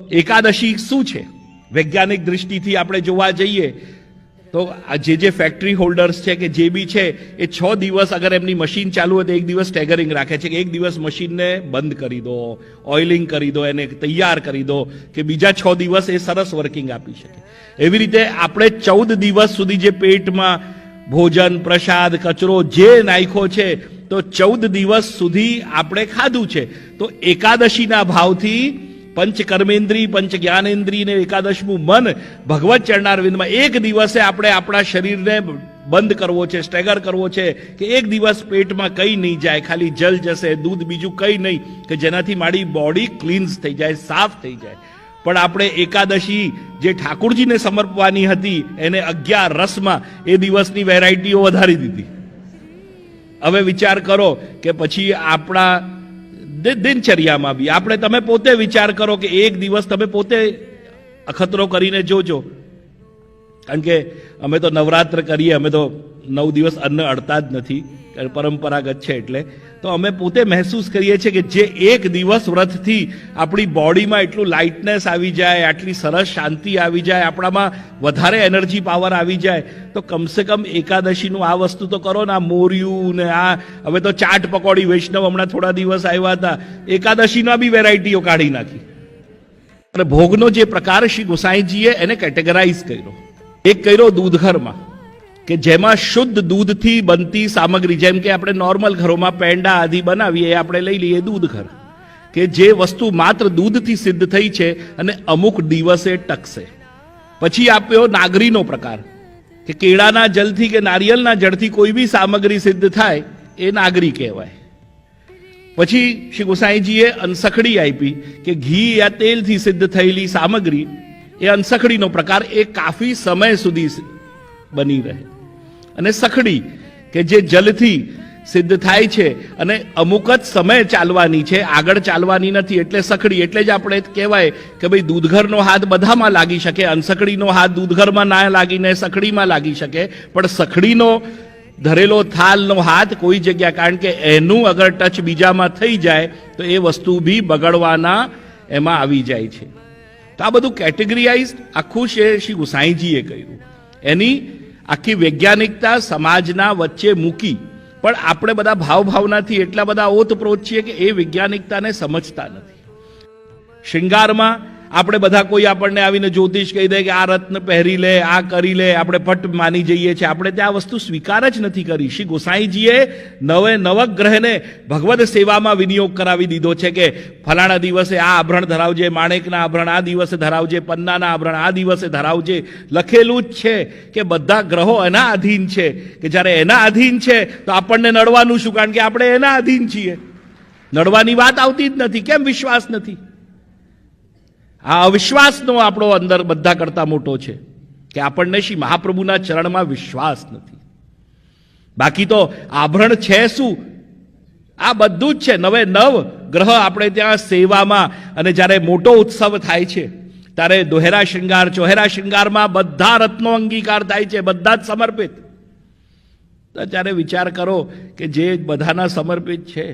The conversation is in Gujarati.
એકાદશી શું છે વૈજ્ઞાનિક દૃષ્ટિથી આપણે જોવા જઈએ તો આ જે ફેક્ટરી હોલ્ડર્સ છે કે જે બી છે એ 6 દિવસ અગર એમની મશીન ચાલુ હોય તો એક દિવસ સ્ટેગરિંગ રાખે છે કે એક દિવસ મશીનને બંધ કરી દો, ઓઇલિંગ કરી દો, એને તૈયાર કરી દો કે બીજા 6 દિવસ એ સરસ વર્કિંગ આપી શકે. એવી રીતે આપણે 14 દિવસ સુધી જે પેટમાં ભોજન, પ્રસાદ, કચરો જે નાખ્યો છે તો 14 દિવસ સુધી આપણે ખાધું છે. તો એકાદશીના ભાવથી પંચ કર્મેન્દ્રી, પંચ જ્ઞાનેન્દ્રી ને એકાદશમું મન ભગવત ચરણારવિંદમાં એક દિવસે આપણે આપણા શરીરને બંધ કરવો છે, સ્ટેગર કરવો છે કે એક દિવસ પેટમાં કંઈ નહીં જાય, ખાલી જલ જશે, દૂધ, બીજું કંઈ નહીં, કે જેનાથી મારી બોડી ક્લીન્સ થઈ જાય, સાફ થઈ જાય. પણ આપણે એકાદશી જે ઠાકોરજીને સમર્પવાની હતી એને 11 રસમાં એ દિવસની વેરાયટીઓ વધારી દીધી. હવે વિચાર કરો કે પછી આપણા દિનચર્યામાં બી આપણે, તમે પોતે વિચાર કરો કે એક દિવસ તમે પોતે અખતરો કરીને જોજો. કારણ કે અમે તો નવરાત્ર કરીએ, અમે તો 9 દિવસ અન્ન અડતા જ નથી, પરંપરાગત છે. એટલે તો અમે પોતે મહેસૂસ કરીએ છીએ કે જે એક દિવસ વ્રતથી આપણી બોડીમાં એટલું લાઇટનેસ આવી જાય, આટલી સરસ શાંતિ આવી જાય, આપણામાં વધારે એનર્જી પાવર આવી જાય, તો કમસે કમ એકાદશીનું આ વસ્તુ તો કરો ને. આ મોરિયું ને આ હવે તો ચાટ પકોડી વૈષ્ણવ હમણાં થોડા દિવસ આવ્યા હતા, એકાદશીના બી વેરાયટીઓ કાઢી નાખી. અને ભોગનો જે પ્રકાર શ્રી ગોસાઈજીએ એને કેટેગરાઇઝ કર્યો. એક કર્યો દૂધઘરમાં, કે જેમાં શુદ્ધ દૂધથી બનતી સામગ્રી, જેમ કે આપણે નોર્મલ ઘરોમાં પેંડા આદિ બનાવીએ, આપણે લઈ લઈએ દૂધઘર, કે જે વસ્તુ માત્ર દૂધથી સિદ્ધ થઈ છે અને અમુક દિવસે ટકશે. પછી આપ્યો નાગરીનો પ્રકાર, કે કેળાના જલથી કે નારિયેળના જળથી કોઈ બી સામગ્રી સિદ્ધ થાય એ નાગરી કહેવાય. પછી શ્રી ગોસાઈજીએ અનસખડી આપી, કે ઘી યા તેલથી સિદ્ધ થયેલી સામગ્રી એ અનસખડીનો પ્રકાર, એ કાફી સમય સુધી બની રહે. અને સખડી કે જે જલથી સિદ્ધ થાય છે અને અમુક જ સમય ચાલવાની છે, આગળ ચાલવાની નથી, એટલે સખડી. એટલે જ આપણે કહેવાય કે ભાઈ દૂધઘરનો હાથ બધામાં લાગી શકે, અનસખડીનો હાથ દૂધઘરમાં ના લાગીને સખડીમાં લાગી શકે, પણ સખડીનો ધરેલો થાલનો હાથ કોઈ જગ્યા, કારણ કે એનું અગર ટચ બીજામાં થઈ જાય તો એ વસ્તુ બી બગડવાના એમાં આવી જાય છે. તો આ બધું કેટેગરીઝ આખું છે શ્રી ગોસાઈજીએ કર્યું. એની આખી વૈજ્ઞાનિકતા સમાજના વચ્ચે મૂકી, પણ આપણે બધા ભાવનાથી એટલા બધા ઓતપ્રોત છીએ કે એ વૈજ્ઞાનિકતાને સમજતા નથી. શૃંગારમાં આપણે બધા કોઈ આપણને આવીને જ્યોતિષ કહી દે કે આ રત્ન પહેરી લે, આ કરી લે, આપણે પટ માની જઈએ છીએ. આપણે ત્યાં વસ્તુ સ્વીકાર જ નથી કરી. શ્રી ગોસાઈજીએ નવગ્રહને ભગવદ સેવામાં વિનિયોગ કરાવી દીધો છે કે ફલાણા દિવસે આ આભરણ ધરાવજે, માણેકના આભરણ આ દિવસે ધરાવજે, પન્નાના આભરણ આ દિવસે ધરાવજે. લખેલું જ છે કે બધા ગ્રહો એના અધીન છે, કે જ્યારે એના અધીન છે તો આપણને નડવાનું શું, કારણ કે આપણે એના અધીન છીએ. નડવાની વાત આવતી જ નથી. કેમ વિશ્વાસ નથી? આ અવિશ્વાસનો આપણો અંદર બધા કરતા મોટો છે કે આપણને શ્રી મહાપ્રભુના ચરણમાં વિશ્વાસ નથી. બાકી તો આભરણ છે શું? આ બધું જ છે. 9 ગ્રહ આપણે ત્યાં સેવામાં, અને જ્યારે મોટો ઉત્સવ થાય છે ત્યારે દોહેરા શૃંગાર, ચોહેરા શૃંગારમાં બધા રત્નો અંગીકાર થાય છે, બધા જ સમર્પિત. તો ત્યારે વિચાર કરો કે જે બધાના સમર્પિત છે